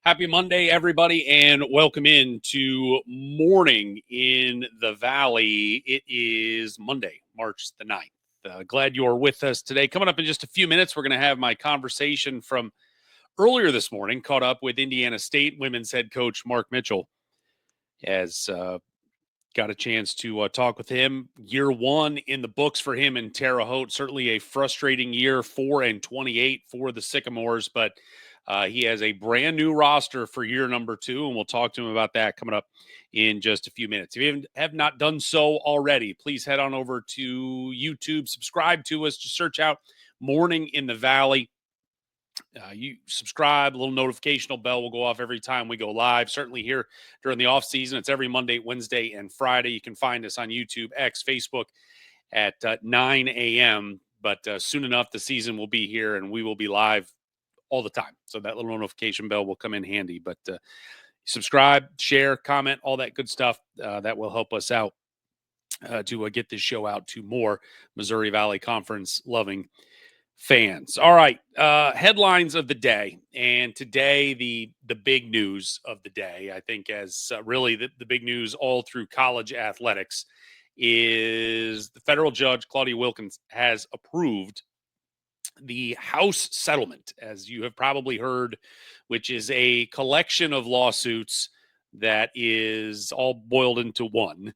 Happy Monday, everybody, and welcome in to Morning in the Valley. It is Monday, March the 9th. Glad you're with us today. Coming up in just a few minutes, we're going to have my conversation from earlier this morning, caught up with Indiana State women's head coach Mark Mitchell. Has got a chance to talk with him. Year one in the books for him and Terre Haute. Certainly a frustrating year, 4-28 for the Sycamores, but he has a brand new roster for year number two, and we'll talk to him about that coming up in just a few minutes. If you have not done so already, please head on over to YouTube, subscribe to us, just search out Morning in the Valley. You subscribe, a little notificational bell will go off every time we go live. Certainly here during the off season, it's every Monday, Wednesday, and Friday. You can find us on YouTube, X, Facebook at 9 a.m. But soon enough, the season will be here and we will be live all the time. So that little notification bell will come in handy. But subscribe, share, comment, all that good stuff. That will help us out to get this show out to more Missouri Valley Conference loving fans. All right, headlines of the day, and today the big news of the day, I think, as really the big news all through college athletics, is the federal judge Claudia Wilkins has approved the House settlement, as you have probably heard, which is a collection of lawsuits that is all boiled into one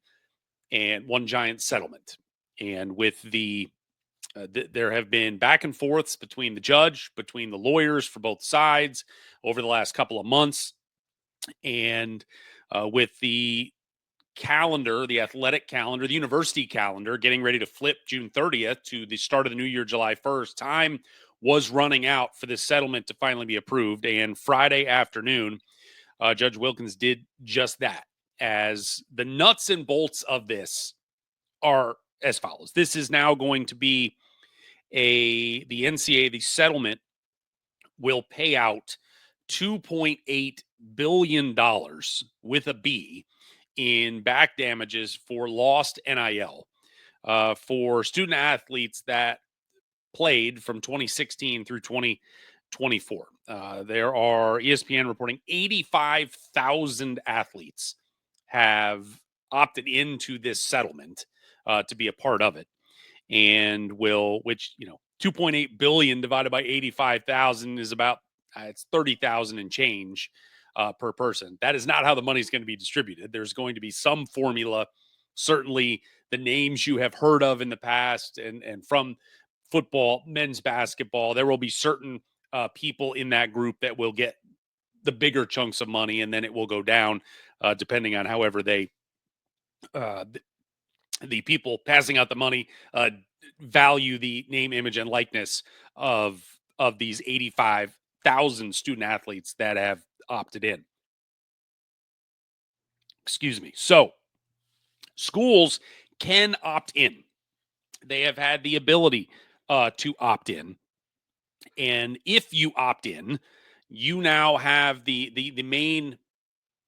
giant settlement. And with there have been back and forths between the judge, between the lawyers for both sides over the last couple of months. And with the calendar, the athletic calendar, the university calendar getting ready to flip June 30th to the start of the new year, July 1st, time was running out for this settlement to finally be approved. And Friday afternoon, Judge Wilkins did just that, as the nuts and bolts of this are as follows. This is now going to be the NCAA, the settlement will pay out $2.8 billion with a B in back damages for lost NIL for student athletes that played from 2016 through 2024. There are ESPN reporting 85,000 athletes have opted into this settlement to be a part of it. And which 2.8 billion divided by 85,000 is about it's 30,000 and change per person. That is not how the money is going to be distributed. There's going to be some formula. Certainly, the names you have heard of in the past, and from football, men's basketball, there will be certain people in that group that will get the bigger chunks of money, and then it will go down depending on however they the people passing out the money value the name, image, and likeness of these 85,000 student athletes that have opted in. Excuse me. So schools can opt in. They have had the ability to opt in. And if you opt in, you now have the main.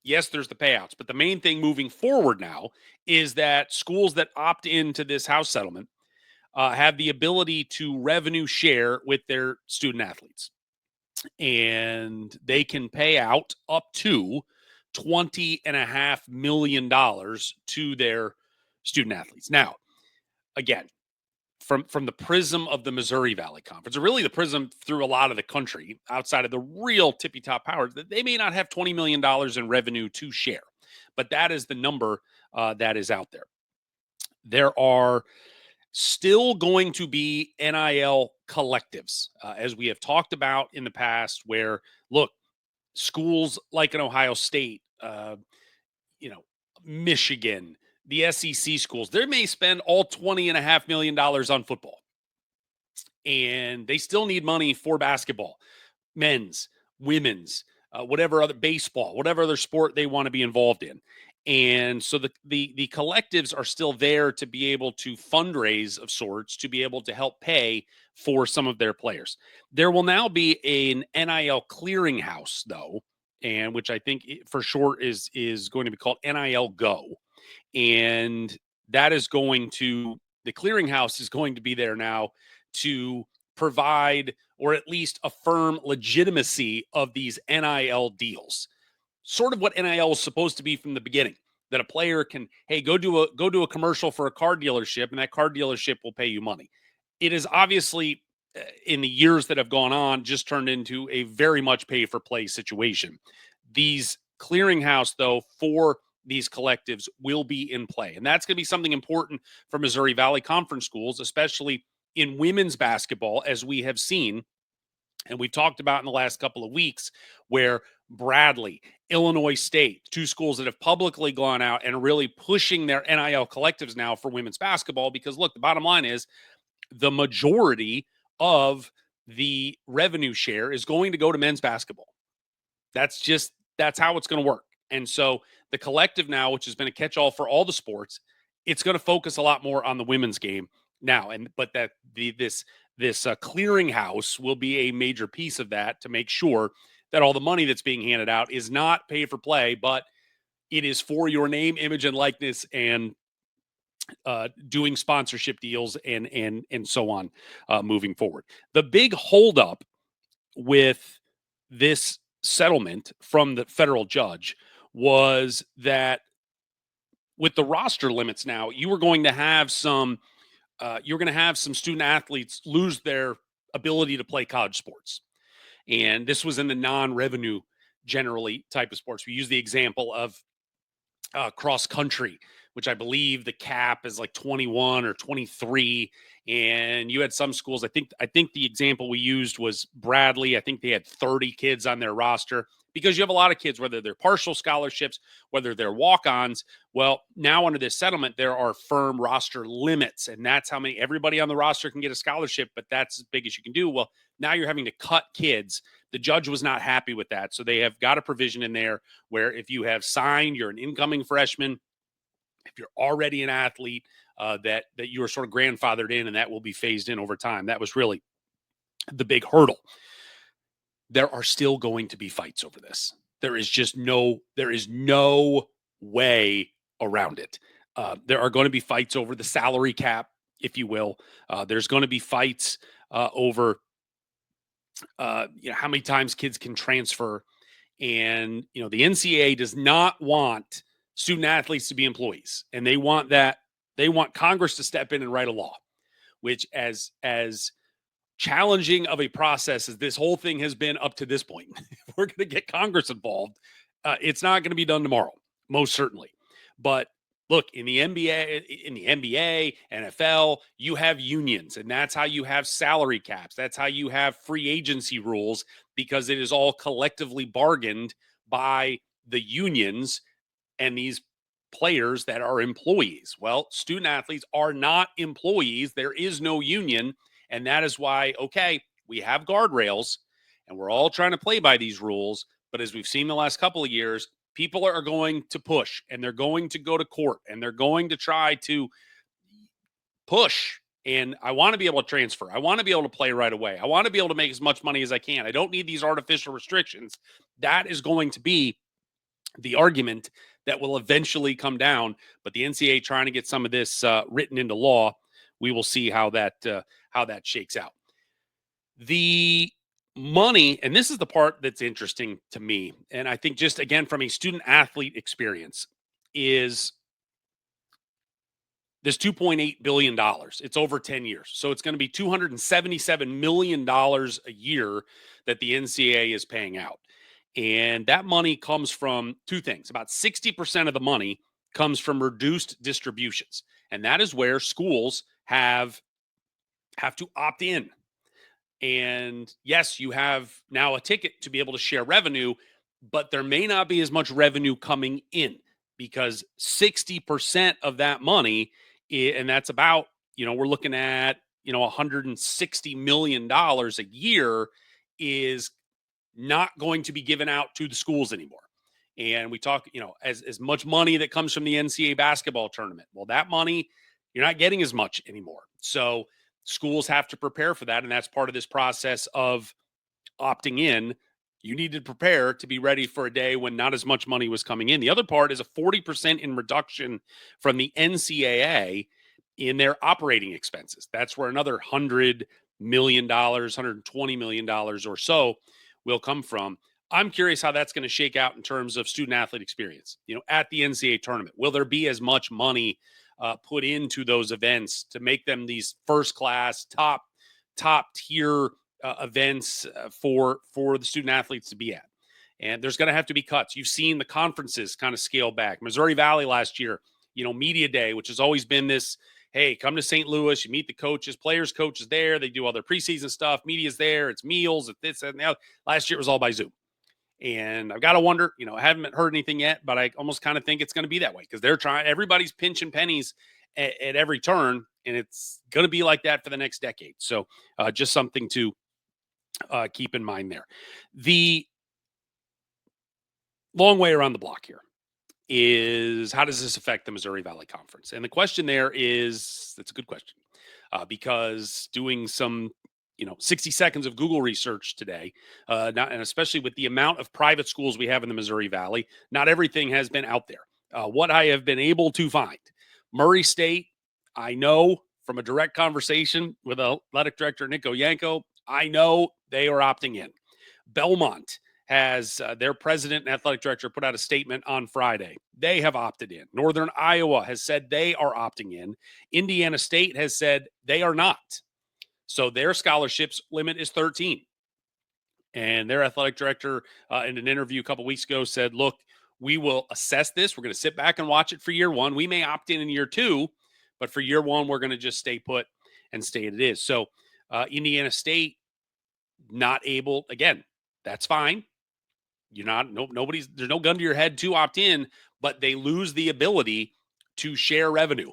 Yes, there's the payouts, but the main thing moving forward now is that schools that opt into this House settlement have the ability to revenue share with their student athletes. And they can pay out up to $20.5 million to their student athletes. Now, again, from the prism of the Missouri Valley Conference, or really the prism through a lot of the country outside of the real tippy top powers, that they may not have $20 million in revenue to share, but that is the number that is out there. There are still going to be NIL collectives, as we have talked about in the past, where, look, schools like an Ohio State, Michigan, the SEC schools, they may spend all $20.5 million on football, and they still need money for basketball, men's, women's, whatever other baseball, whatever other sport they want to be involved in. And so the collectives are still there to be able to fundraise of sorts, to be able to help pay for some of their players. There will now be an NIL clearinghouse, though, and which I think for short is going to be called NIL Go. And that is the clearinghouse is going to be there now to provide or at least affirm legitimacy of these NIL deals. Sort of what NIL is supposed to be from the beginning. That a player can, hey, go do a commercial for a car dealership, and that car dealership will pay you money. It is obviously, in the years that have gone on, just turned into a very much pay for play situation. These clearinghouse, though, for these collectives will be in play, and that's going to be something important for Missouri Valley Conference schools, especially in women's basketball, as we have seen and we've talked about in the last couple of weeks, where Bradley, Illinois State, two schools that have publicly gone out and really pushing their NIL collectives now for women's basketball. Because look, the bottom line is the majority of the revenue share is going to go to men's basketball. That's how it's going to work. And so the collective now, which has been a catch-all for all the sports, it's going to focus a lot more on the women's game now. But this clearinghouse will be a major piece of that to make sure that all the money that's being handed out is not pay for play, but it is for your name, image, and likeness, and doing sponsorship deals and so on moving forward. The big holdup with this settlement from the federal judge was that with the roster limits now, you were going to have some student athletes lose their ability to play college sports. And this was in the non-revenue generally type of sports. We use the example of cross country, which I believe the cap is like 21 or 23. And you had some schools, I think the example we used was Bradley. I think they had 30 kids on their roster, because you have a lot of kids, whether they're partial scholarships, whether they're walk-ons. Well, now under this settlement, there are firm roster limits, and that's how many everybody on the roster can get a scholarship, but that's as big as you can do. Well, now you're having to cut kids. The judge was not happy with that, so they have got a provision in there where if you have signed, you're an incoming freshman, if you're already an athlete, that you are sort of grandfathered in, and that will be phased in over time. That was really the big hurdle. There are still going to be fights over this. There is no way around it. There are going to be fights over the salary cap, if you will. There's going to be fights over how many times kids can transfer. And, the NCAA does not want student athletes to be employees. And they want Congress to step in and write a law, which as challenging of a process as this whole thing has been up to this point, if we're going to get Congress involved, it's not going to be done tomorrow, most certainly. But look, in the NBA, NFL, you have unions, and that's how you have salary caps. That's how you have free agency rules, because it is all collectively bargained by the unions and these players that are employees. Well, student athletes are not employees. There is no union. And that is why, okay, we have guardrails and we're all trying to play by these rules. But as we've seen the last couple of years, people are going to push, and they're going to go to court, and they're going to try to push. And I want to be able to transfer. I want to be able to play right away. I want to be able to make as much money as I can. I don't need these artificial restrictions. That is going to be the argument that will eventually come down. But the NCAA trying to get some of this written into law. We will see how that shakes out. The money, and this is the part that's interesting to me, and I think just again from a student athlete experience, is this $2.8 billion. It's over 10 years. So it's going to be $277 million a year that the NCAA is paying out. And that money comes from two things. About 60% of the money comes from reduced distributions. And that is where schools have to opt in. And yes, you have now a ticket to be able to share revenue, but there may not be as much revenue coming in, because 60% of that money, and that's about, we're looking at, $160 million a year, is not going to be given out to the schools anymore. And we talk, as much money that comes from the NCAA basketball tournament. Well, that money, you're not getting as much anymore. So schools have to prepare for that. And that's part of this process of opting in. You need to prepare to be ready for a day when not as much money was coming in. The other part is a 40% in reduction from the NCAA in their operating expenses. That's where another $100 million, $120 million or so will come from. I'm curious how that's going to shake out in terms of student athlete experience, at the NCAA tournament. Will there be as much money put into those events to make them these first class, top tier events for the student athletes to be at? And there's going to have to be cuts. You've seen the conferences kind of scale back. Missouri Valley last year, media day, which has always been this, hey, come to St. Louis, you meet the coaches, players, coaches there. They do all their preseason stuff. Media's there. It's meals, it's this and the other. Last year it was all by Zoom. And I've got to wonder, I haven't heard anything yet, but I almost kind of think it's going to be that way because everybody's pinching pennies at every turn, and it's going to be like that for the next decade. So just something to keep in mind there. The long way around the block here is, how does this affect the Missouri Valley Conference? And the question there is, that's a good question, because doing some 60 seconds of Google research today, and especially with the amount of private schools we have in the Missouri Valley, not everything has been out there. What I have been able to find, Murray State, I know from a direct conversation with athletic director Nico Yanko, I know they are opting in. Belmont has their president and athletic director put out a statement on Friday. They have opted in. Northern Iowa has said they are opting in. Indiana State has said they are not. So their scholarships limit is 13. And their athletic director in an interview a couple weeks ago said, look, we will assess this. We're going to sit back and watch it for year one. We may opt in year two, but for year one, we're going to just stay put and stay as it is. So Indiana State not able, again, that's fine. There's no gun to your head to opt in, but they lose the ability to share revenue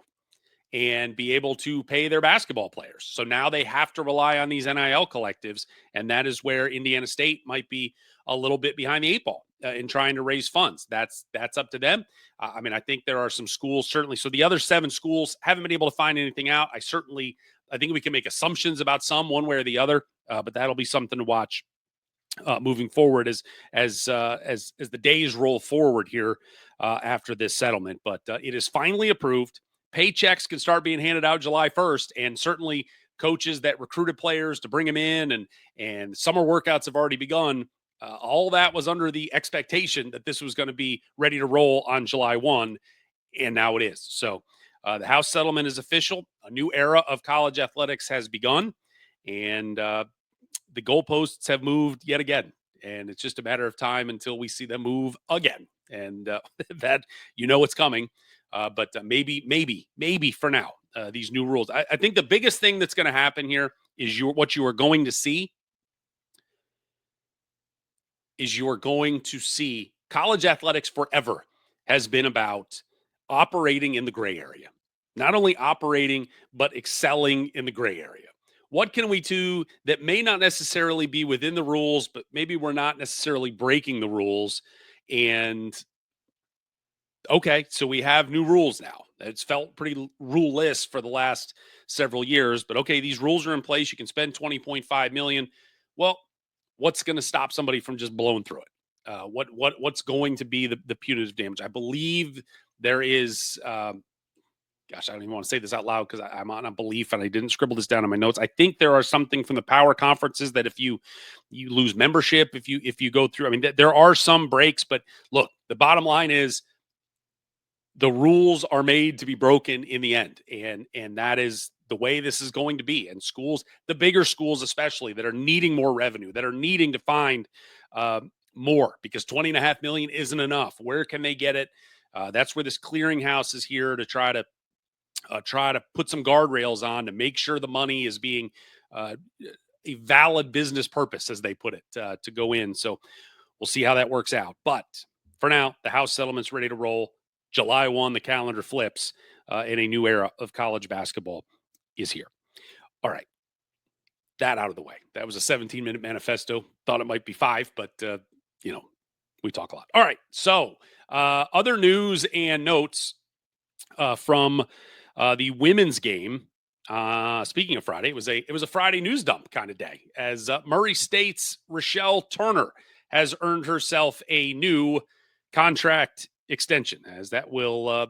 and be able to pay their basketball players. So now they have to rely on these NIL collectives, and that is where Indiana State might be a little bit behind the eight ball in trying to raise funds. That's up to them. I think there are some schools, certainly. So the other 7 schools haven't been able to find anything out. I think we can make assumptions about some one way or the other, but that'll be something to watch moving forward as the days roll forward here after this settlement. But it is finally approved. Paychecks can start being handed out July 1st, and certainly coaches that recruited players to bring them in, and summer workouts have already begun. All that was under the expectation that this was going to be ready to roll on July 1, and now it is. So the House settlement is official. A new era of college athletics has begun, and the goalposts have moved yet again. And it's just a matter of time until we see them move again. And that, it's coming. But maybe for now, these new rules. I think the biggest thing that's going to happen here is what you are going to see is you're going to see college athletics forever has been about operating in the gray area. Not only operating, but excelling in the gray area. What can we do that may not necessarily be within the rules, but maybe we're not necessarily breaking the rules? And okay, so we have new rules now. It's felt pretty rule-less for the last several years, but okay, these rules are in place. You can spend $20.5 million. Well, what's going to stop somebody from just blowing through it? What's going to be the punitive damage? I believe there is. Gosh, I don't even want to say this out loud because I'm on a belief, and I didn't scribble this down in my notes. I think there are something from the power conferences that if you lose membership, if you go through, there are some breaks, but look, the bottom line is the rules are made to be broken in the end, and that is the way this is going to be. And schools, the bigger schools especially, that are needing more revenue, that are needing to find more, because $20.5 million isn't enough. Where can they get it? That's where this clearinghouse is here to try to put some guardrails on to make sure the money is being a valid business purpose, as they put it, to go in. So we'll see how that works out. But for now, the House settlement's ready to roll. July 1, the calendar flips, and a new era of college basketball is here. All right. That out of the way. That was a 17-minute manifesto. Thought it might be 5, but, we talk a lot. All right. So other news and notes from the women's game. Speaking of Friday, it was a Friday news dump kind of day, as Murray State's Rochelle Turner has earned herself a new contract extension, as that will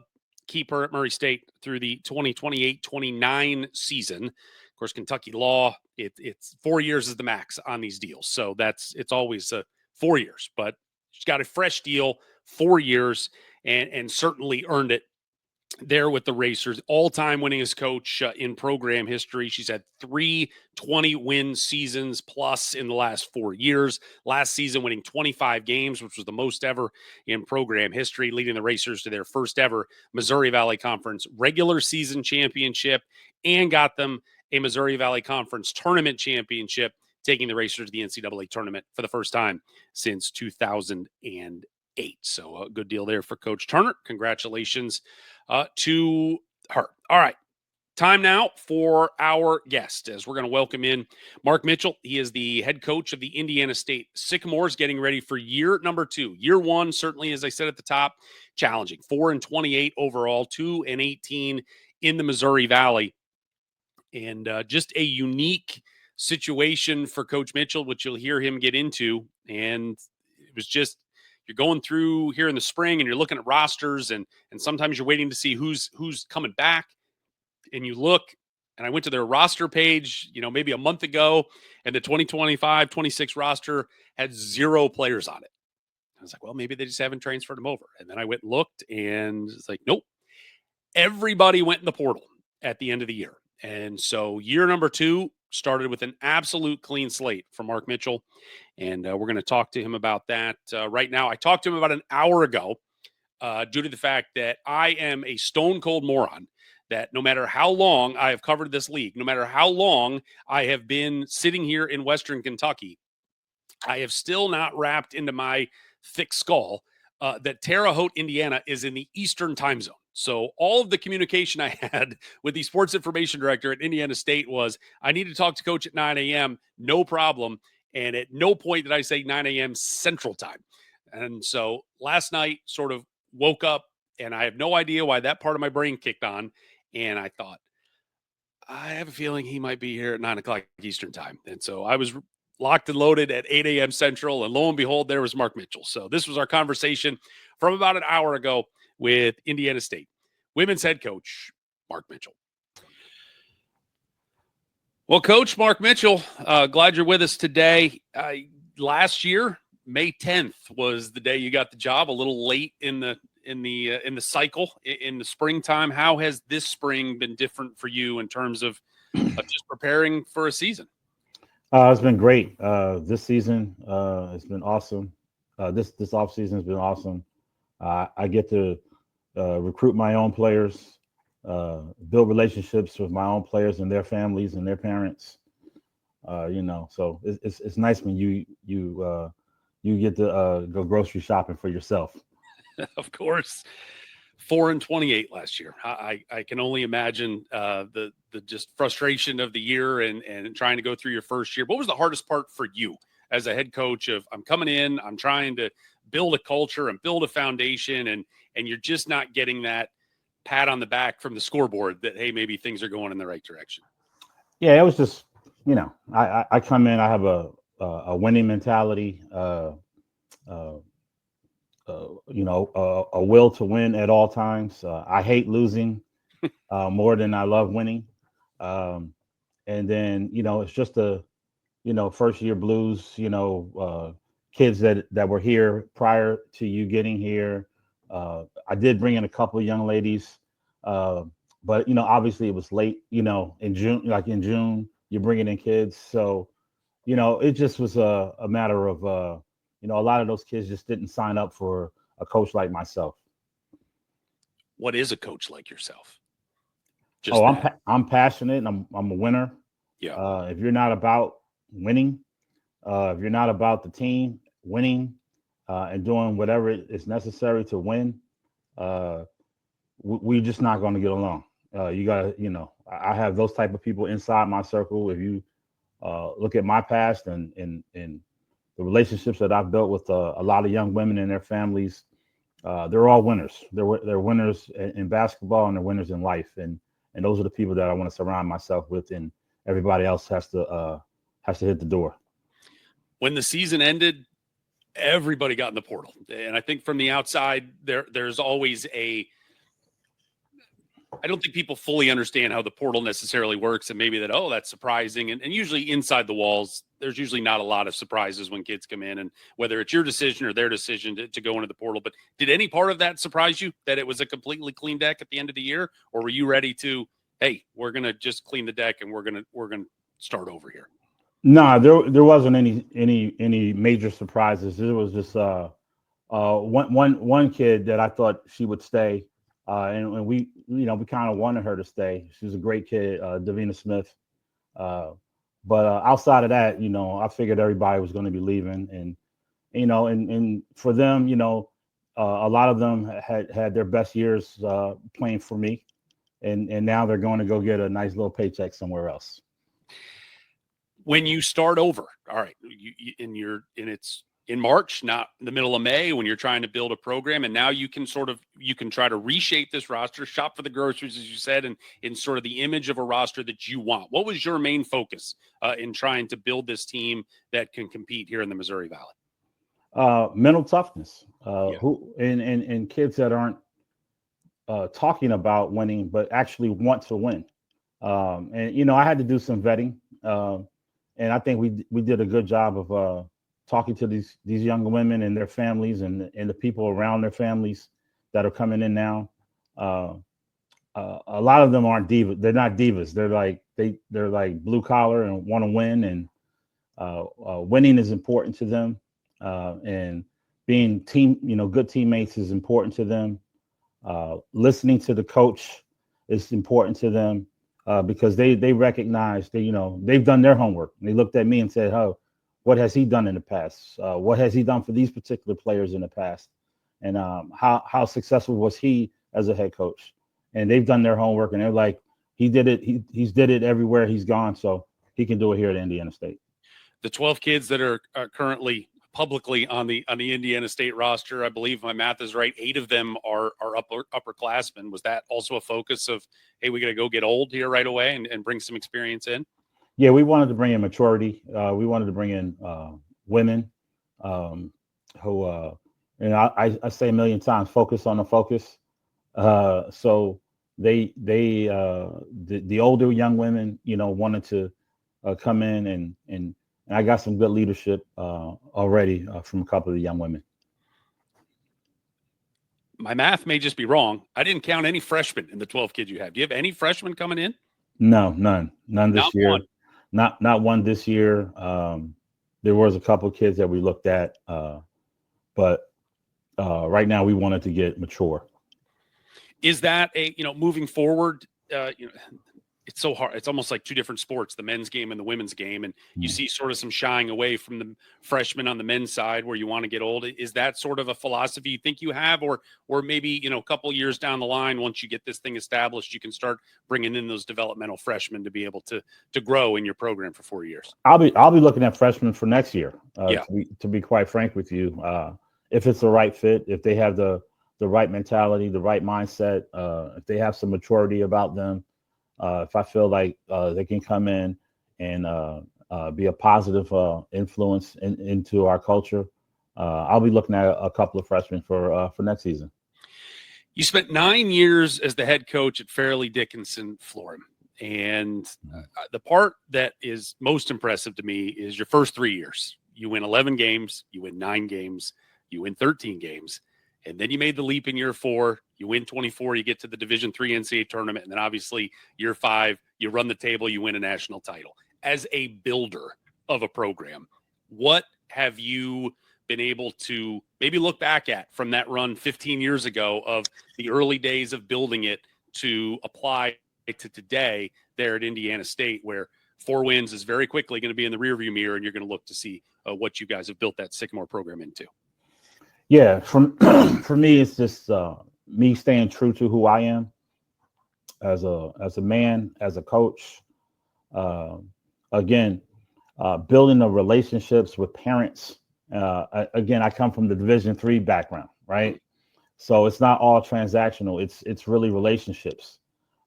keep her at Murray State through the 2028-29 season. Of course, Kentucky law, it's 4 years is the max on these deals. So it's always 4 years, but she's got a fresh deal, 4 years, and certainly earned it there with the Racers. All-time winningest coach in program history. She's had 3 20-win seasons plus in the last 4 years. Last season winning 25 games, which was the most ever in program history, leading the Racers to their first ever Missouri Valley Conference regular season championship, and got them a Missouri Valley Conference tournament championship, taking the Racers to the NCAA tournament for the first time since 2008. So a good deal there for Coach Turner. Congratulations to her. All right. Time now for our guest, as we're going to welcome in Marc Mitchell. He is the head coach of the Indiana State Sycamores, getting ready for year number 2. Year 1, certainly, as I said at the top, challenging. 4-28 overall, 2-18 in the Missouri Valley. And just a unique situation for Coach Mitchell, which you'll hear him get into. And it was just, you're going through here in the spring and you're looking at rosters, and sometimes you're waiting to see who's coming back. And you look, and I went to their roster page, maybe a month ago, and the 2025-26 roster had 0 players on it. I was like, well, maybe they just haven't transferred them over. And then I went and looked, and it's like, nope. Everybody went in the portal at the end of the year. And so year number 2 started with an absolute clean slate for Marc Mitchell. And we're going to talk to him about that right now. I talked to him about an hour ago due to the fact that I am a stone cold moron, that no matter how long I have covered this league, no matter how long I have been sitting here in Western Kentucky, I have still not wrapped into my thick skull that Terre Haute, Indiana is in the Eastern time zone. So all of the communication I had with the sports information director at Indiana State was, I need to talk to coach at 9 a.m., no problem. And at no point did I say 9 a.m. Central time. And so last night sort of woke up, and I have no idea why that part of my brain kicked on. And I thought, I have a feeling he might be here at 9 o'clock Eastern time. And so I was locked and loaded at 8 a.m. Central, and lo and behold, there was Marc Mitchell. So this was our conversation from about an hour ago with Indiana State women's head coach, Marc Mitchell. Well, Coach Marc Mitchell, glad you're with us today. Last year, May 10th was the day you got the job, a little late in the cycle in the springtime. How has this spring been different for you in terms of just preparing for a season? It's been great. This season, it's been awesome. This off season has been awesome. I get to recruit my own players, build relationships with my own players and their families and their parents. So it's nice when you get to go grocery shopping for yourself. Of course. 4-28 last year. I can only imagine the just frustration of the year and trying to go through your first year. What was the hardest part for you as a head coach of, I'm coming in, I'm trying to build a culture and build a foundation, and you're just not getting that pat on the back from the scoreboard that, hey, maybe things are going in the right direction? Yeah, it was just, I come in, I have a winning mentality, a will to win at all times. I hate losing more than I love winning. And then, it's just first year blues, kids that were here prior to you getting here. I did bring in a couple of young ladies, but, obviously it was late, in June, you're bringing in kids. So, it just was a matter of, a lot of those kids just didn't sign up for a coach like myself. What is a coach like yourself? I'm passionate. And I'm a winner. Yeah. If you're not about winning, if you're not about the team winning and doing whatever is necessary to win, we're just not going to get along. You got to, I have those type of people inside my circle. If you look at my past and the relationships that I've built with a lot of young women and their families, they're all winners. They're winners in basketball, and they're winners in life. And those are the people that I want to surround myself with, and everybody else has to hit the door. When the season ended, everybody got in the portal. And I think from the outside, there's always I don't think people fully understand how the portal necessarily works, and maybe that, oh, that's surprising. And usually inside the walls, there's usually not a lot of surprises when kids come in, and whether it's your decision or their decision to go into the portal. But did any part of that surprise you, that it was a completely clean deck at the end of the year? Or were you ready to, hey, we're going to just clean the deck and we're going to start over here? No, there wasn't any major surprises. It was just one kid that I thought she would stay, and we kind of wanted her to stay. She's a great kid, Davina Smith. But outside of that, I figured everybody was going to be leaving, and and for them, a lot of them had their best years playing for me, and now they're going to go get a nice little paycheck somewhere else. When you start over, all right, it's in March, not in the middle of May, when you're trying to build a program, and now you can try to reshape this roster, shop for the groceries, as you said, and in sort of the image of a roster that you want. What was your main focus in trying to build this team that can compete here in the Missouri Valley? Mental toughness. Yeah. And kids that aren't talking about winning, but actually want to win. And I had to do some vetting. And I think we did a good job of talking to these young women and their families and the people around their families that are coming in now. A lot of them aren't divas. They're not divas. They're like blue collar and want to win. And winning is important to them. And being good teammates is important to them. Listening to the coach is important to them. Because they recognize they've done their homework. They looked at me and said, "Oh, what has he done in the past? What has he done for these particular players in the past? And how successful was he as a head coach?" And they've done their homework, and they're like, "He did it. He's did it everywhere he's gone, so he can do it here at Indiana State." The 12 kids that are currently publicly on the Indiana State roster, I believe my math is right, 8 of them are upperclassmen. Was that also a focus of, hey, we got to go get old here right away and bring some experience in? Yeah, we wanted to bring in maturity. We wanted to bring in women who, I say a million times, focus on the focus. So the older young women, wanted to come in and I got some good leadership already from a couple of the young women. My math may just be wrong. I didn't count any freshmen in the 12 kids you have. Do you have any freshmen coming in? No, none this Not year. One. Not one this year. There was a couple of kids that we looked at, but right now we wanted to get mature. Is that moving forward? It's so hard. It's almost like two different sports, the men's game and the women's game. And you see sort of some shying away from the freshmen on the men's side where you want to get old. Is that sort of a philosophy you think you have, or maybe, a couple of years down the line, once you get this thing established, you can start bringing in those developmental freshmen to be able to grow in your program for 4 years? I'll be looking at freshmen for next year. Yeah. To be quite frank with you, if it's the right fit, if they have the right mentality, the right mindset, if they have some maturity about them, if I feel like they can come in and be a positive influence into our culture, I'll be looking at a couple of freshmen for next season. You spent 9 years as the head coach at Fairleigh Dickinson Florham. And the part that is most impressive to me is your first 3 years. You win 11 games, you win 9 games, you win 13 games. And then you made the leap in year 4. You win 24. You get to the Division III NCAA tournament. And then obviously year 5, you run the table, you win a national title. As a builder of a program, what have you been able to maybe look back at from that run 15 years ago of the early days of building it to apply to today there at Indiana State, where 4 wins is very quickly going to be in the rearview mirror, and you're going to look to see what you guys have built that Sycamore program into? Yeah, for me, it's just me staying true to who I am as a man, as a coach. Again, building the relationships with parents. Again, I come from the Division III background, right? So it's not all transactional. It's really relationships.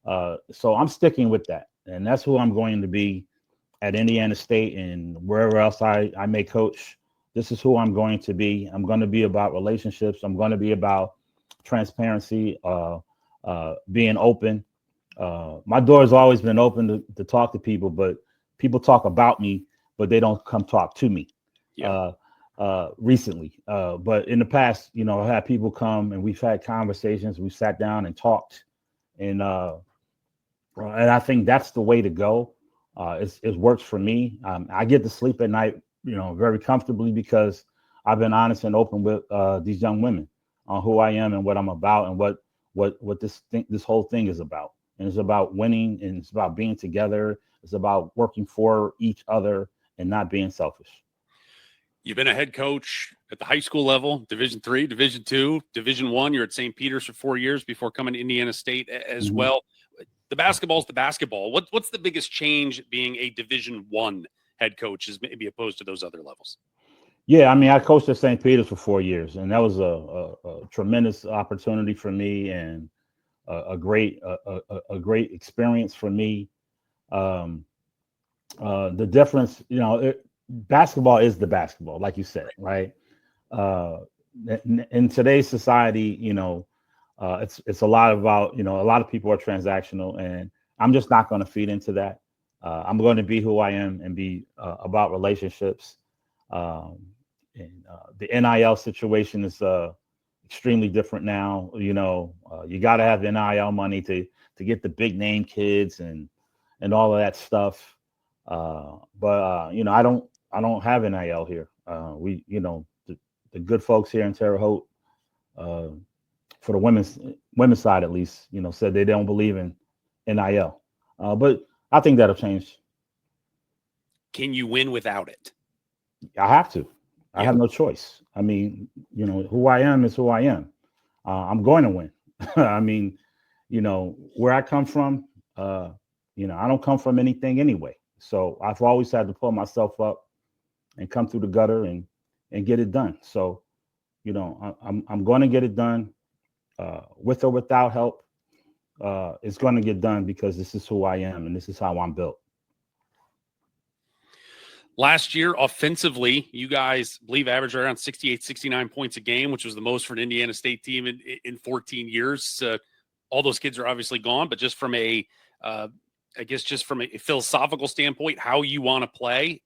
So I'm sticking with that, and that's who I'm going to be at Indiana State and wherever else I may coach. This is who I'm going to be. I'm going to be about relationships. I'm going to be about transparency, being open, My door has always been open to talk to people, but people talk about me, but they don't come talk to me. Yeah. Recently, but in the past, I've had people come and we've had conversations. We sat down and talked, and I think that's the way to go. It works for me. I get to sleep at night, very comfortably because I've been honest and open with these young women on who I am and what I'm about and what this whole thing is about. And it's about winning, and it's about being together. It's about working for each other and not being selfish. You've been a head coach at the high school level, Division III, Division II, Division I. You're at St. Peter's for 4 years before coming to Indiana State as Mm-hmm. well. The basketball is the basketball. What's the biggest change being a Division I head coach as maybe opposed to those other levels? Yeah, I mean, I coached at St. Peter's for 4 years, and that was a tremendous opportunity for me and a great experience for me. Um, the difference, basketball is the basketball, like you said, right? Uh, in today's society, it's a lot about, a lot of people are transactional, and I'm just not going to feed into that. I'm going to be who I am and be about relationships. Um, and the NIL situation is extremely different now. You got to have NIL money to get the big name kids and all of that stuff. But I don't have NIL here. The good folks here in Terre Haute, uh, for the women's side at least, said they don't believe in NIL. But I think that'll change. Can you win without it? I have to. I Yeah. have no choice. I mean, who I am is who I am. I'm going to win. I mean, where I come from, I don't come from anything anyway. So I've always had to pull myself up and come through the gutter and get it done. So, I'm going to get it done, with or without help. It's going to get done because this is who I am and this is how I'm built. Last year, offensively, you guys believe averaged around 68, 69 points a game, which was the most for an Indiana State team in 14 years. All those kids are obviously gone, but just from just from a philosophical standpoint, how you want to play,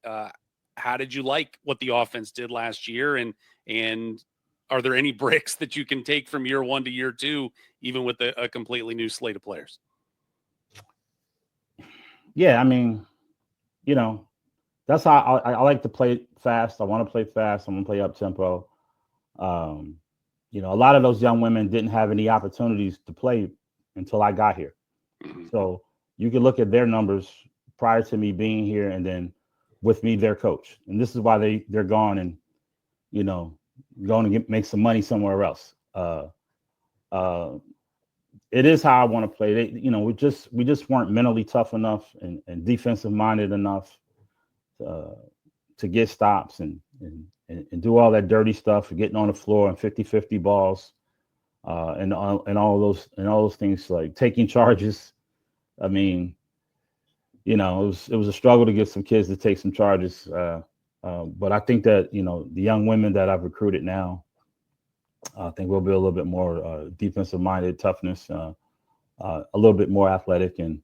how did you like what the offense did last year? And are there any bricks that you can take from year one to year two, even with a completely new slate of players? Yeah, I mean, that's how I like to play fast. I want to play fast. I want to play up tempo. Um, a lot of those young women didn't have any opportunities to play until I got here. Mm-hmm. So you can look at their numbers prior to me being here, and then with me, their coach. And this is why they're gone and going to make some money somewhere else. It is how I want to play. We just weren't mentally tough enough and defensive minded enough to get stops and do all that dirty stuff, getting on the floor and 50-50 balls, and all those things, like taking charges. I mean, it was a struggle to get some kids to take some charges. But I think that the young women that I've recruited now, I think we'll be a little bit more defensive minded, toughness, a little bit more athletic, and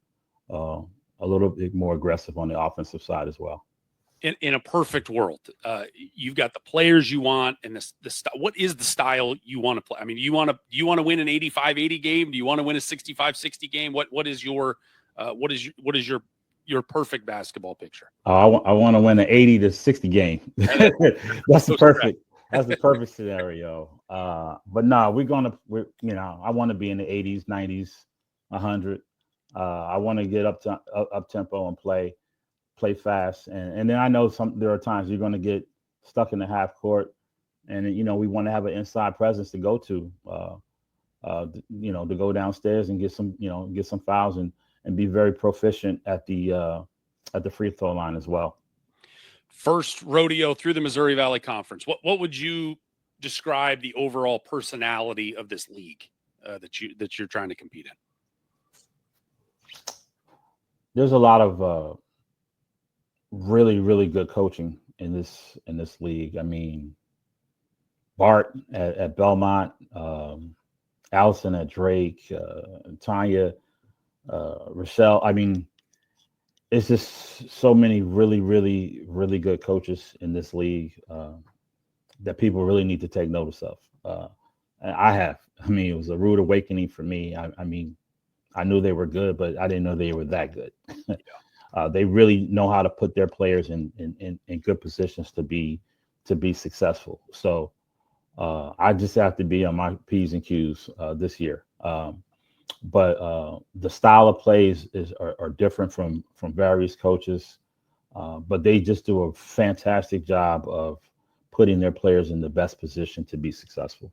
a little bit more aggressive on the offensive side as well. In a perfect world, you've got the players you want, and what is the style you want to play? I mean, you want to win an 85-80 game? Do you want to win a 65-60 game? What is your perfect basketball picture? I want to win an 80-60 game. That's the perfect scenario. But no, I want to be in the 80s, 90s, 100. I want to get up tempo and play fast, and then I know there are times you're going to get stuck in the half court, and we want to have an inside presence to go to go downstairs and get some fouls and be very proficient at the free throw line as well. First rodeo through the Missouri Valley Conference. What would you describe the overall personality of this league that you're trying to compete in? There's a lot of really, really good coaching in this league. I mean, Bart at Belmont, Allison at Drake, Tanya Rochelle. I mean, it's just so many really, really, really good coaches in this league that people really need to take notice of. And I have. I mean, it was a rude awakening for me. I mean, I knew they were good, but I didn't know they were that good. They really know how to put their players in good positions to be successful. So I just have to be on my P's and Q's this year. But the style of plays are different from various coaches, but they just do a fantastic job of putting their players in the best position to be successful.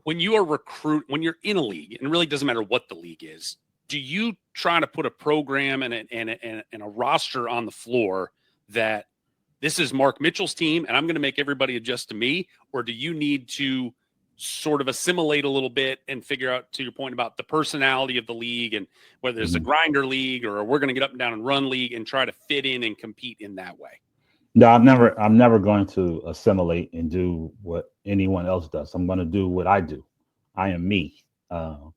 When you are when you're in a league, and it really doesn't matter what the league is, do you try to put a program and a roster on the floor that this is Mark Mitchell's team and I'm going to make everybody adjust to me? Or do you need to sort of assimilate a little bit and figure out, to your point about the personality of the league and whether it's a grinder league or we're going to get up and down and run league and try to fit in and compete in that way? No, I'm never going to assimilate and do what anyone else does. I'm going to do what I do. I am me. I'm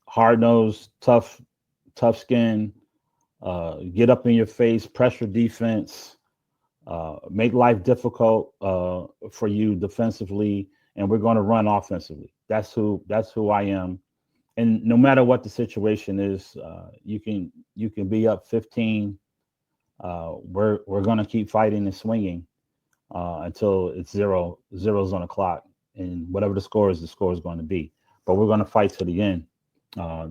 hard nosed, tough skin, get up in your face, pressure defense, make life difficult for you defensively, and we're going to run offensively. That's who I am. And no matter what the situation is, you can be up 15. We're going to keep fighting and swinging until it's zeros on the clock, and whatever the score is going to be. But we're going to fight to the end.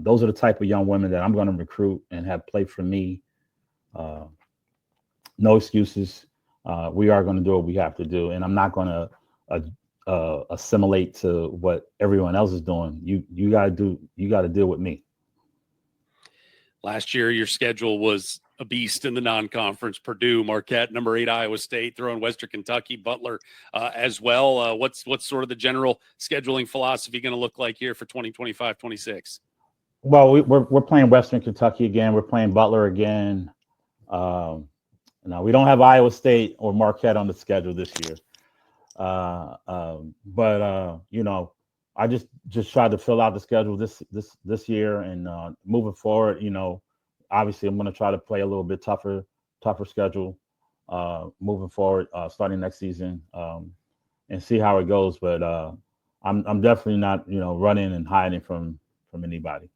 Those are the type of young women that I'm going to recruit and have play for me. No excuses. We are going to do what we have to do, and I'm not going to assimilate to what everyone else is doing. You got to deal with me. Last year, your schedule was a beast in the non-conference. Purdue, Marquette, number 8 Iowa State, throwing Western Kentucky, Butler as well. What's sort of the general scheduling philosophy going to look like here for 2025-26? Well, we're playing Western Kentucky again. We're playing Butler again. Now we don't have Iowa State or Marquette on the schedule this year. But you know, I just tried to fill out the schedule this year, and moving forward, you know, obviously I'm going to try to play a little bit tougher schedule moving forward, starting next season, and see how it goes. But I'm definitely not, you know, running and hiding from anybody.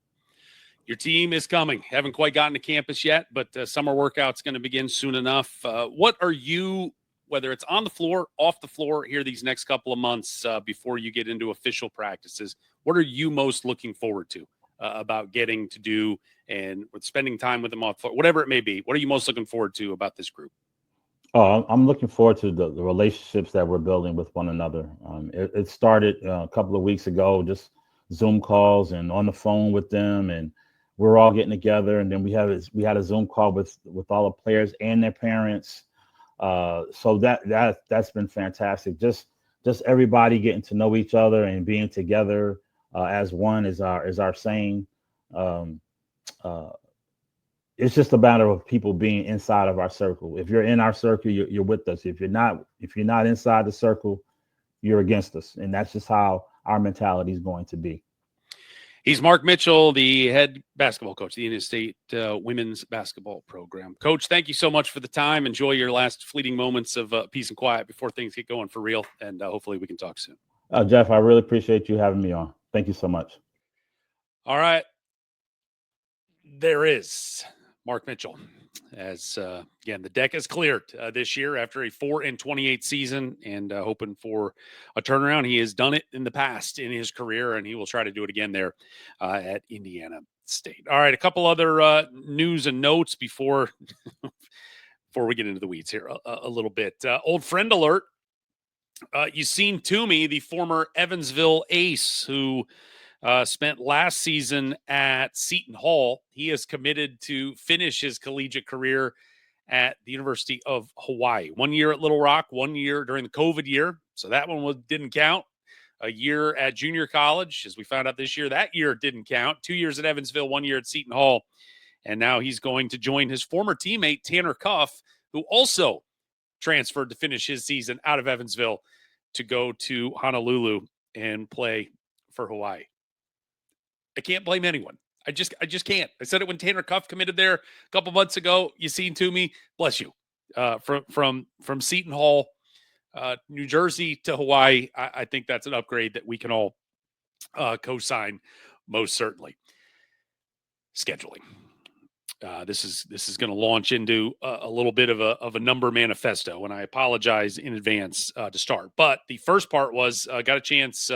Your team is coming. Haven't quite gotten to campus yet, but summer workout's going to begin soon enough. What are you, whether it's on the floor, off the floor here these next couple of months before you get into official practices, what are you most looking forward to about getting to do and with spending time with them off the floor, whatever it may be? What are you most looking forward to about this group? Oh, I'm looking forward to the relationships that we're building with one another. It started a couple of weeks ago, just Zoom calls and on the phone with them, and we're all getting together. And then we had a Zoom call with all the players and their parents. So that's been fantastic. Just everybody getting to know each other and being together as one is our saying. It's just a matter of people being inside of our circle. If you're in our circle, you're with us. If you're not inside the circle, you're against us. And that's just how our mentality is going to be. He's Marc Mitchell, the head basketball coach of the Indiana State women's basketball program. Coach, thank you so much for the time. Enjoy your last fleeting moments of peace and quiet before things get going for real. And hopefully we can talk soon. Jeff, I really appreciate you having me on. Thank you so much. All right. There is Marc Mitchell. As again, the deck is cleared this year after a 4-28 season, and hoping for a turnaround. He has done it in the past in his career, and he will try to do it again there at Indiana State. All right, a couple other news and notes before we get into the weeds here a little bit. Old friend alert. You seen Toomey, the former Evansville ace, who spent last season at Seton Hall. He is committed to finish his collegiate career at the University of Hawaii. 1 year at Little Rock, 1 year during the COVID year. So that one didn't count. A year at junior college, as we found out this year, that year didn't count. 2 years at Evansville, 1 year at Seton Hall. And now he's going to join his former teammate, Tanner Cuff, who also transferred to finish his season out of Evansville to go to Honolulu and play for Hawaii. I can't blame anyone. I just can't. I said it when Tanner Cuff committed there a couple months ago. You seen to me, bless you. From Seton Hall, New Jersey to Hawaii, I think that's an upgrade that we can all co-sign most certainly. Scheduling. This is going to launch into a little bit of a number manifesto, and I apologize in advance to start. But the first part was got a chance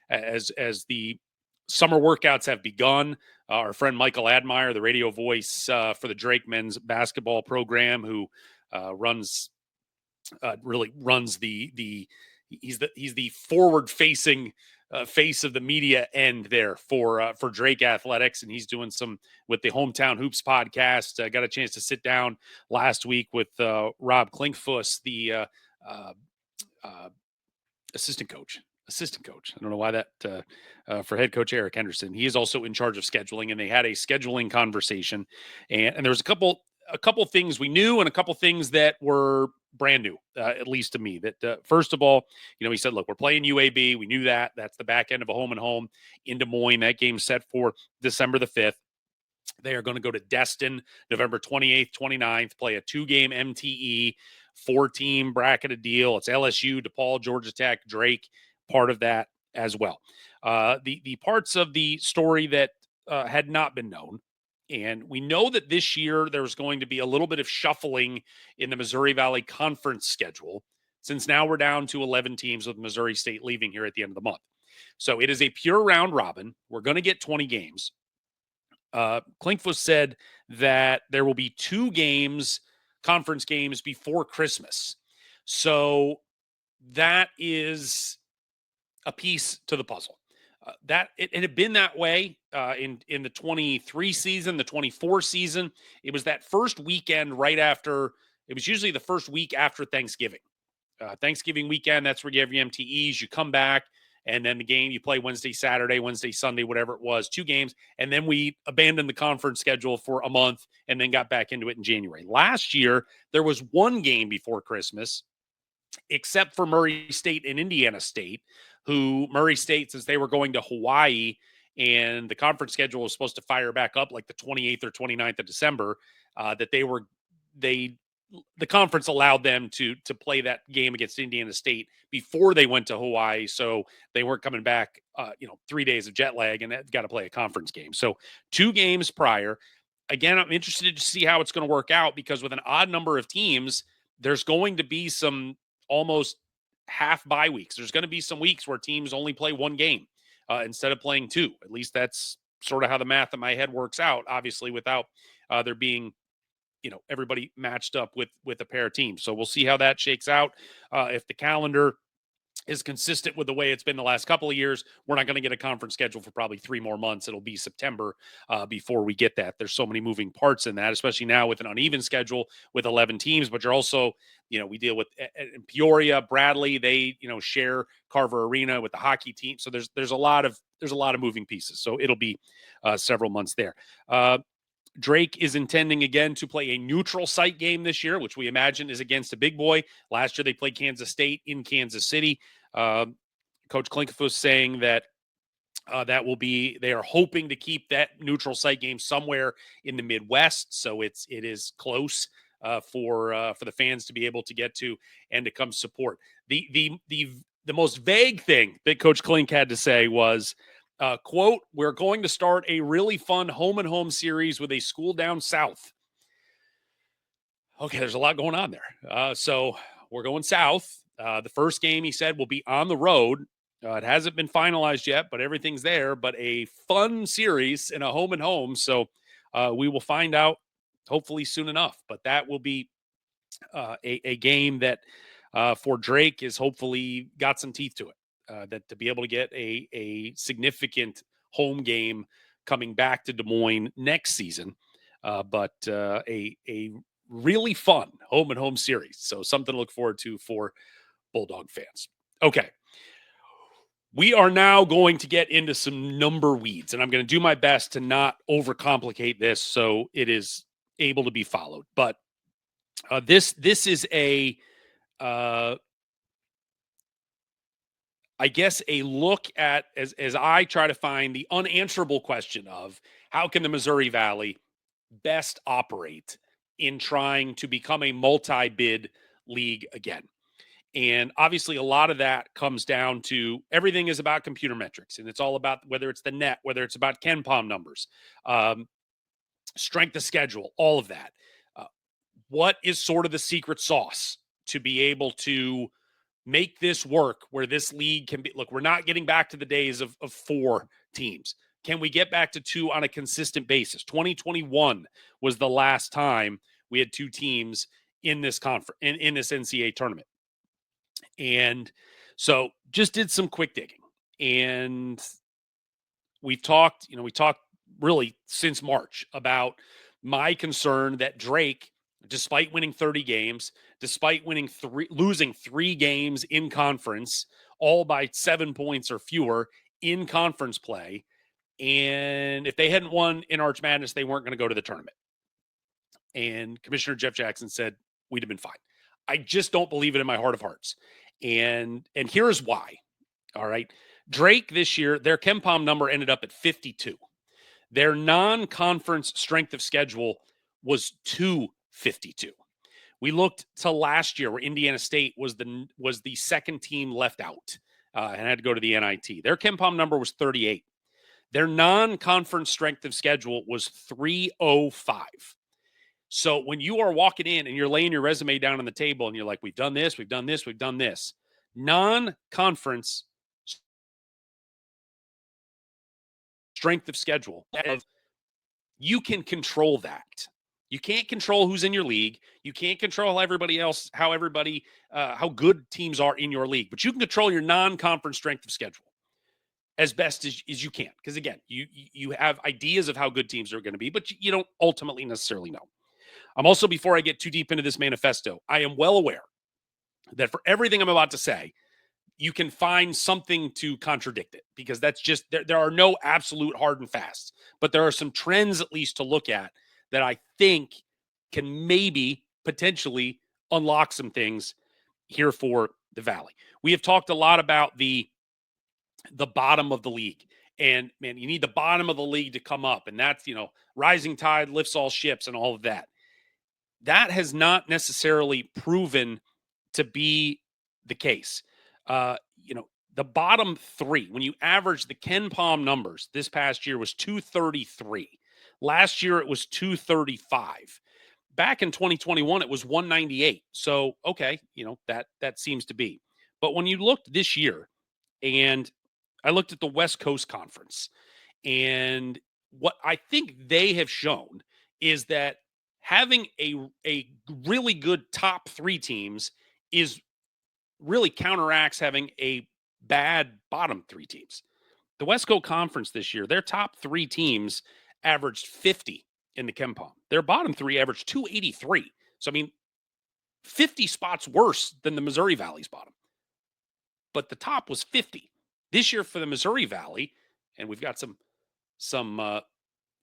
as the summer workouts have begun. Our friend Michael Admire, the radio voice for the Drake men's basketball program, who really runs the he's the forward facing face of the media end there for Drake Athletics, and he's doing some with the Hometown Hoops podcast. Got a chance to sit down last week with Rob Klinkfuss, the assistant coach. I don't know why that for head coach Eric Henderson. He is also in charge of scheduling, and they had a scheduling conversation, and there was a couple things we knew and a couple things that were brand new, at least to me. That first of all, he said, look, we're playing UAB. We knew that. That's the back end of a home and home in Des Moines. That game's set for December the 5th. They are going to go to Destin November 28th, 29th, play a 2-game MTE, 4-team bracketed deal. It's LSU, DePaul, Georgia Tech, Drake, part of that as well. The parts of the story that had not been known, and we know that this year there's going to be a little bit of shuffling in the Missouri Valley Conference schedule, since now we're down to 11 teams with Missouri State leaving here at the end of the month. So it is a pure round robin. We're going to get 20 games. Klinkfuss said that there will be 2 conference games before Christmas. So that is a piece to the puzzle. That it had been that way in the 23 season, the 24 season. It was that first weekend right after. It was usually the first week after Thanksgiving. Thanksgiving weekend, that's where you have your MTEs. You come back, and then the game you play Wednesday, Saturday, Wednesday, Sunday, whatever it was, 2 games. And then we abandoned the conference schedule for a month and then got back into it in January. Last year, there was 1 game before Christmas, except for Murray State and Indiana State, who Murray State, since they were going to Hawaii and the conference schedule was supposed to fire back up like the 28th or 29th of December, the conference allowed them to play that game against Indiana State before they went to Hawaii. So they weren't coming back, 3 days of jet lag, and got to play a conference game. So 2 games prior. Again, I'm interested to see how it's going to work out, because with an odd number of teams, there's going to be some almost half bye weeks. There's going to be some weeks where teams only play 1 game instead of playing 2. At least that's sort of how the math in my head works out, obviously, without there being everybody matched up with a pair of teams. So we'll see how that shakes out. If the calendar is consistent with the way it's been the last couple of years, we're not going to get a conference schedule for probably 3 more months. It'll be September before we get that. There's so many moving parts in that, especially now with an uneven schedule with 11 teams, but you're also, we deal with in Peoria, Bradley, they, share Carver Arena with the hockey team. So there's a lot of moving pieces. So it'll be several months there. Drake is intending again to play a neutral site game this year, which we imagine is against a big boy. Last year they played Kansas State in Kansas City. Coach Klinkfuss saying that they are hoping to keep that neutral site game somewhere in the Midwest, so it is close for the fans to be able to get to and to come support. The most vague thing that Coach Klink had to say was, quote, "We're going to start a really fun home and home series with a school down south." Okay, there's a lot going on there. So we're going south. The first game, he said, will be on the road. It hasn't been finalized yet, but everything's there. But a fun series in a home and home. So we will find out hopefully soon enough. But that will be a game that for Drake is hopefully got some teeth to it. That to be able to get a significant home game coming back to Des Moines next season, but a really fun home and home series. So something to look forward to for Bulldog fans. Okay. We are now going to get into some number weeds, and I'm going to do my best to not overcomplicate this so it is able to be followed. But this is I guess, a look at, as I try to find the unanswerable question of how can the Missouri Valley best operate in trying to become a multi-bid league again. And obviously, a lot of that comes down to everything is about computer metrics, and it's all about whether it's the net, whether it's about Ken Palm numbers, strength of schedule, all of that. Uh, what is sort of the secret sauce to be able to make this work where this league can be? Look, we're not getting back to the days of 4 teams. Can we get back to 2 on a consistent basis? 2021 was the last time we had 2 teams in this conference, in this NCAA tournament. And so just did some quick digging. And we talked really since March about my concern that Drake, despite winning 30 games, despite losing 3 games in conference, all by 7 points or fewer in conference play, and if they hadn't won in Arch Madness, they weren't going to go to the tournament. And Commissioner Jeff Jackson said we'd have been fine. I just don't believe it in my heart of hearts. And here's why. All right. Drake this year, their KenPom number ended up at 52. Their non-conference strength of schedule was 252. We looked to last year where Indiana State was the second team left out and had to go to the NIT. Their KenPom number was 38. Their non-conference strength of schedule was 305. So when you are walking in and you're laying your resume down on the table and you're like, we've done this, we've done this, we've done this, non-conference strength of schedule, you can control that. You can't control who's in your league. You can't control how good teams are in your league, but you can control your non-conference strength of schedule as best as you can. Because again, you have ideas of how good teams are going to be, but you don't ultimately necessarily know. I'm also, before I get too deep into this manifesto, I am well aware that for everything I'm about to say, you can find something to contradict it, because that's just, there are no absolute hard and fasts, but there are some trends at least to look at that I think can maybe potentially unlock some things here for the Valley. We have talked a lot about the bottom of the league. And man, you need the bottom of the league to come up. And that's, rising tide lifts all ships and all of that. That has not necessarily proven to be the case. The bottom 3, when you average the KenPom numbers this past year, was 233. Last year, it was 235. Back in 2021, it was 198. So, okay, that seems to be. But when you looked this year, and I looked at the West Coast Conference, and what I think they have shown is that having a really good top 3 teams is really counteracts having a bad bottom 3 teams. The West Coast Conference this year, their top 3 teams averaged 50 in the KenPom. Their bottom 3 averaged 283. So, 50 spots worse than the Missouri Valley's bottom. But the top was 50. This year for the Missouri Valley, and we've got some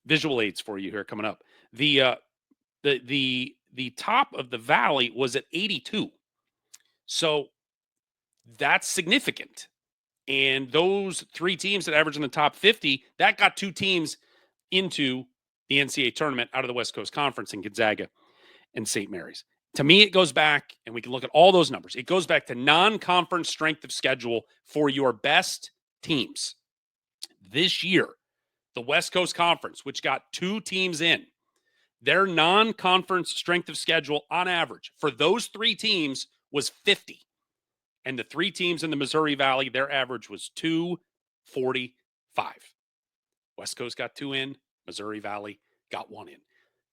visual aids for you here coming up. The top of the Valley was at 82. So that's significant. And those 3 teams that average in the top 50, that got 2 teams into the NCAA tournament out of the West Coast Conference in Gonzaga and St. Mary's. To me, it goes back, and we can look at all those numbers. It goes back to non-conference strength of schedule for your best teams. This year, the West Coast Conference, which got 2 teams in, their non-conference strength of schedule on average for those 3 teams was 50. And the 3 teams in the Missouri Valley, their average was 245. West Coast got 2 in, Missouri Valley got 1 in.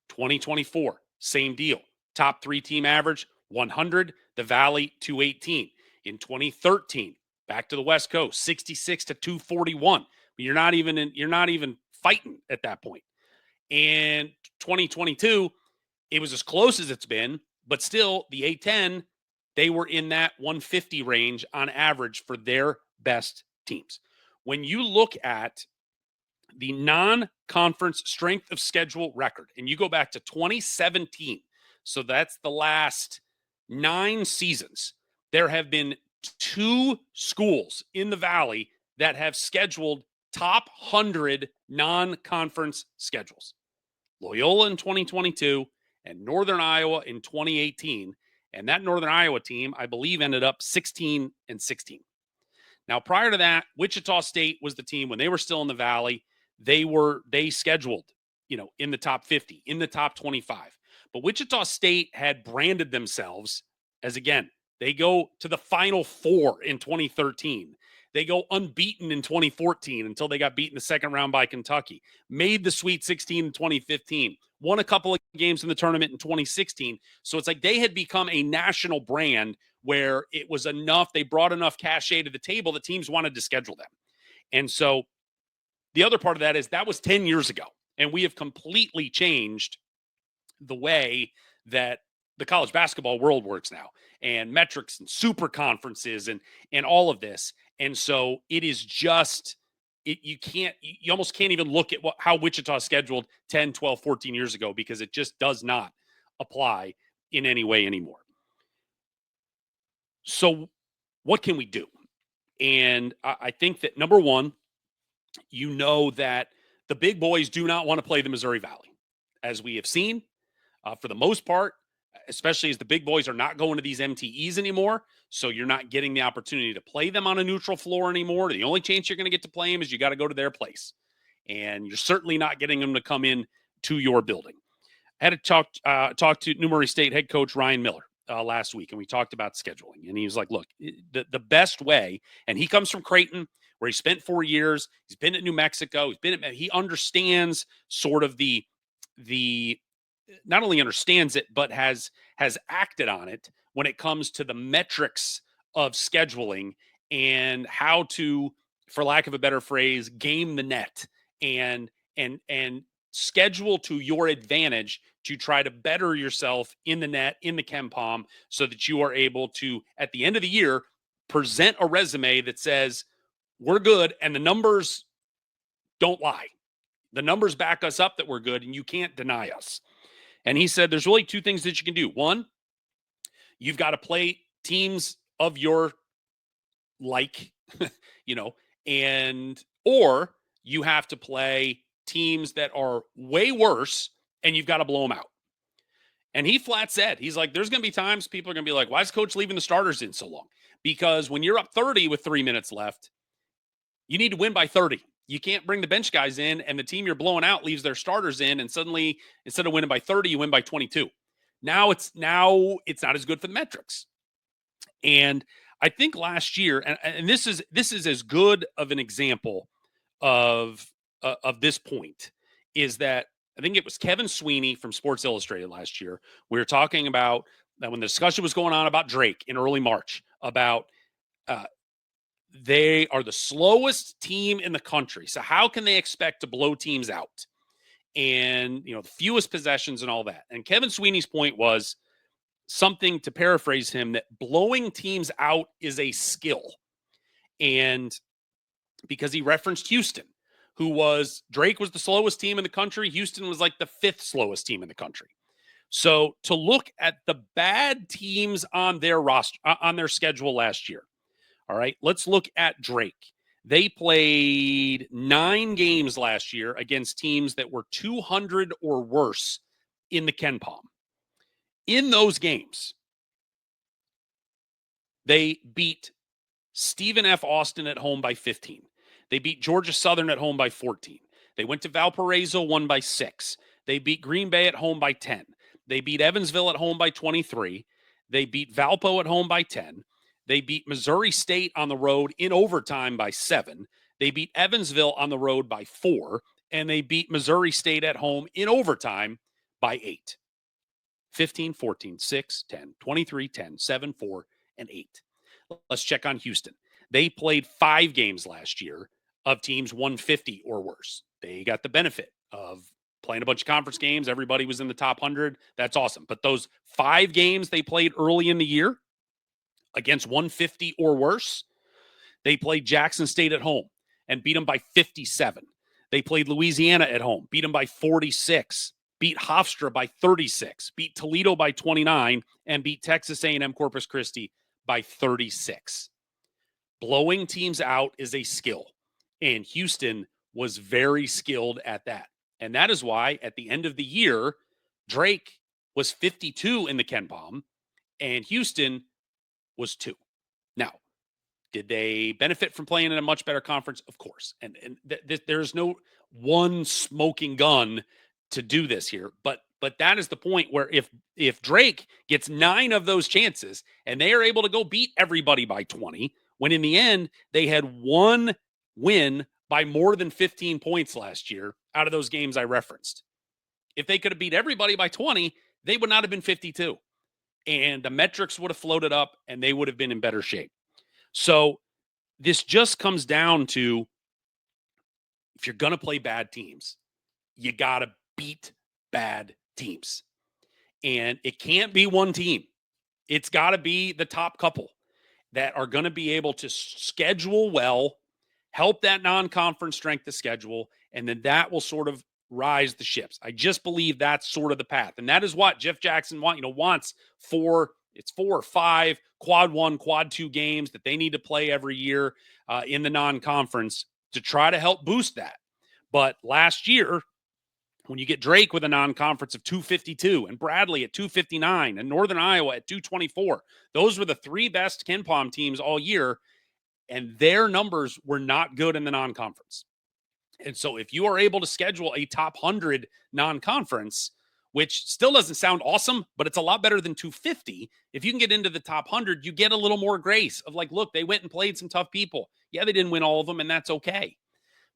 2024, same deal. Top 3 team average, 100, the Valley 218. In 2013, back to the West Coast, 66 to 241. You're not even fighting at that point. And 2022, it was as close as it's been, but still the A10, they were in that 150 range on average for their best teams. When you look at the non-conference strength of schedule record, and you go back to 2017, so that's the last 9 seasons, there have been 2 schools in the Valley that have scheduled top 100 non-conference schedules. Loyola in 2022 and Northern Iowa in 2018. And that Northern Iowa team, I believe, ended up 16-16. Now, prior to that, Wichita State was the team when they were still in the Valley. They scheduled, in the top 50, in the top 25. But Wichita State had branded themselves as, again, they go to the Final Four in 2013. They go unbeaten in 2014 until they got beat in the second round by Kentucky. Made the Sweet 16 in 2015. Won a couple of games in the tournament in 2016. So it's like they had become a national brand where it was enough. They brought enough cachet to the table that teams wanted to schedule them. And so the other part of that is that was 10 years ago. And we have completely changed the way that the college basketball world works now, and metrics and super conferences and all of this. And so it is just, you almost can't even look at how Wichita scheduled 10, 12, 14 years ago, because it just does not apply in any way anymore. So what can we do? And I think that, number one, that the big boys do not want to play the Missouri Valley, as we have seen for the most part, especially as the big boys are not going to these MTEs anymore. So you're not getting the opportunity to play them on a neutral floor anymore. The only chance you're going to get to play them is you got to go to their place. And you're certainly not getting them to come in to your building. I had to talk to New Murray State head coach Ryan Miller last week, and we talked about scheduling. And he was like, look, the best way, and he comes from Creighton, where he spent 4 years. He's been at New Mexico. He understands sort of the not only understands it, but has acted on it when it comes to the metrics of scheduling and how to, for lack of a better phrase, game the net and schedule to your advantage to try to better yourself in the net, in the KenPom, so that you are able to, at the end of the year, present a resume that says, we're good, and the numbers don't lie. The numbers back us up that we're good, and you can't deny us. And he said there's really 2 things that you can do. One, you've got to play teams of your like, or you have to play teams that are way worse, and you've got to blow them out. And he flat said, he's like, there's going to be times people are going to be like, why is coach leaving the starters in so long? Because when you're up 30 with 3 minutes left, you need to win by 30. You can't bring the bench guys in, and the team you're blowing out leaves their starters in, and suddenly, instead of winning by 30, you win by 22. Now it's not as good for the metrics. And I think last year, and this is as good of an example of this point, is that I think it was Kevin Sweeney from Sports Illustrated last year. We were talking about that when the discussion was going on about Drake in early March, about they are the slowest team in the country. So how can they expect to blow teams out? And, the fewest possessions and all that. And Kevin Sweeney's point was something, to paraphrase him, that blowing teams out is a skill. And because he referenced Houston, Drake was the slowest team in the country. Houston was like the 5th slowest team in the country. So to look at the bad teams on their roster, on their schedule last year. All right, let's look at Drake. They played 9 games last year against teams that were 200 or worse in the KenPom. In those games, they beat Stephen F. Austin at home by 15. They beat Georgia Southern at home by 14. They went to Valparaiso, won by 6. They beat Green Bay at home by 10. They beat Evansville at home by 23. They beat Valpo at home by 10. They beat Missouri State on the road in overtime by 7. They beat Evansville on the road by 4. And they beat Missouri State at home in overtime by 8. 15, 14, 6, 10, 23, 10, 7, 4, and 8. Let's check on Houston. They played 5 games last year of teams 150 or worse. They got the benefit of playing a bunch of conference games. Everybody was in the top 100. That's awesome. But those 5 games they played early in the year against 150 or worse, they played Jackson State at home and beat them by 57. They played Louisiana at home, beat them by 46, beat Hofstra by 36, beat Toledo by 29, and beat Texas A&M Corpus Christi by 36. Blowing teams out is a skill, and Houston was very skilled at that. And that is why at the end of the year, Drake was 52 in the Ken Palm, and Houston was 2. Now, did they benefit from playing in a much better conference? Of course. And there's no one smoking gun to do this here, but that is the point where if Drake gets 9 of those chances and they are able to go beat everybody by 20, when in the end they had one win by more than 15 points last year out of those games I referenced. If they could have beat everybody by 20, they would not have been 52. And the metrics would have floated up and they would have been in better shape. So this just comes down to, if you're going to play bad teams, you got to beat bad teams. And it can't be one team. It's got to be the top couple that are going to be able to schedule well, help that non-conference strength of schedule, and then that will sort of rise the ships. I just believe that's sort of the path. And that is what Jeff Jackson wants 4 or 5 quad 1, quad 2 games that they need to play every year in the non-conference to try to help boost that. But last year, when you get Drake with a non-conference of 252 and Bradley at 259 and Northern Iowa at 224, those were the 3 best Ken Palm teams all year, and their numbers were not good in the non-conference. And so if you are able to schedule a top 100 non-conference, which still doesn't sound awesome, but it's a lot better than 250. If you can get into the top 100, you get a little more grace of like, look, they went and played some tough people. Yeah, they didn't win all of them, and that's okay.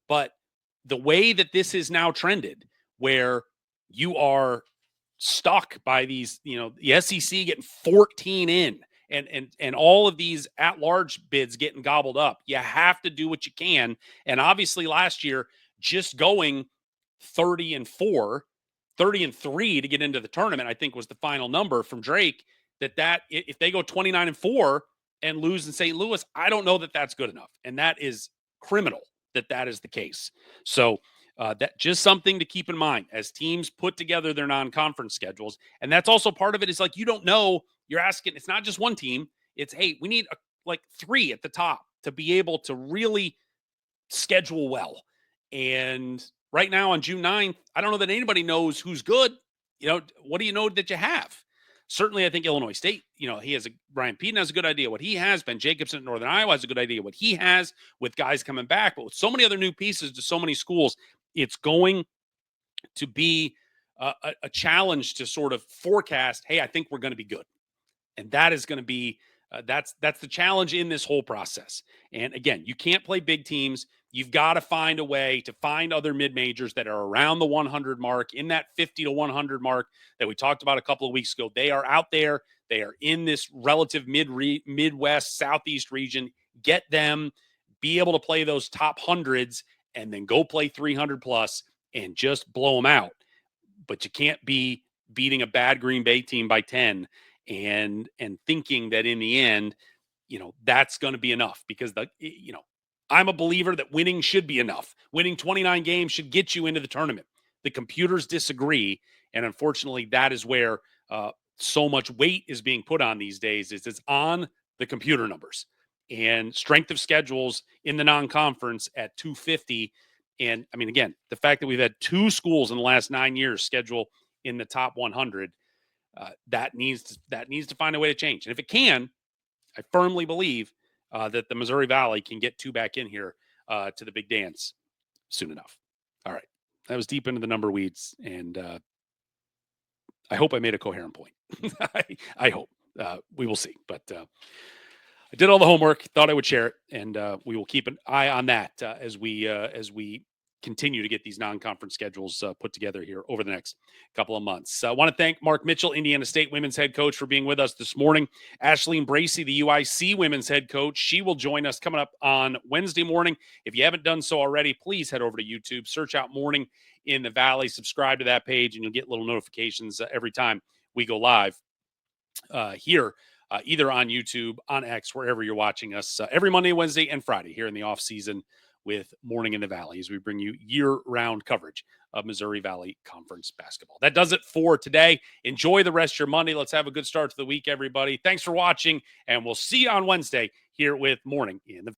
But the way that this is now trended, where you are stuck by these, the SEC getting 14 in and all of these at-large bids getting gobbled up, you have to do what you can. And obviously last year, just going 30-3 to get into the tournament, I think was the final number from Drake, that if they go 29-4 and lose in St. Louis, I don't know that that's good enough. And that is criminal that is the case. So that just something to keep in mind as teams put together their non-conference schedules. And that's also part of it, is like, you don't know, you're asking, it's not just one team. It's, hey, we need like 3 at the top to be able to really schedule well. And right now on June 9th, I don't know that anybody knows who's good. What do you know that you have? Certainly, I think Illinois State, Brian Peden has a good idea what he has. Ben Jacobson at Northern Iowa has a good idea what he has with guys coming back. But with so many other new pieces to so many schools, it's going to be a challenge to sort of forecast, hey, I think we're going to be good. And that is going to be, that's the challenge in this whole process. And again, you can't play big teams. You've got to find a way to find other mid-majors that are around the 100 mark, in that 50 to 100 mark that we talked about a couple of weeks ago. They are out there. They are in this relative Midwest, Southeast region. Get them, be able to play those top hundreds, and then go play 300 plus and just blow them out. But you can't be beating a bad Green Bay team by 10 and thinking that in the end, that's going to be enough, because I'm a believer that winning should be enough. Winning 29 games should get you into the tournament. The computers disagree, and unfortunately, that is where so much weight is being put on these days. It's on the computer numbers and strength of schedules in the non-conference at 250. And I mean, again, the fact that we've had 2 schools in the last 9 years schedule in the top 100, that needs to find a way to change. And if it can, I firmly believe that the Missouri Valley can get 2 back in here to the big dance soon enough. All right. That was deep into the number weeds, and I hope I made a coherent point. I hope. We will see. But I did all the homework, thought I would share it, and we will keep an eye on that as we continue to get these non-conference schedules put together here over the next couple of months. I want to thank Marc Mitchell, Indiana State women's head coach, for being with us this morning. Ashleen Bracey, the UIC women's head coach, she will join us coming up on Wednesday morning. If you haven't done so already, please head over to YouTube, search out Morning in the Valley, subscribe to that page, and you'll get little notifications every time we go live here, either on YouTube, on X, wherever you're watching us, every Monday, Wednesday, and Friday here in the off season with Morning in the Valley as we bring you year-round coverage of Missouri Valley Conference basketball. That does it for today. Enjoy the rest of your Monday. Let's have a good start to the week, everybody. Thanks for watching, and we'll see you on Wednesday here with Morning in the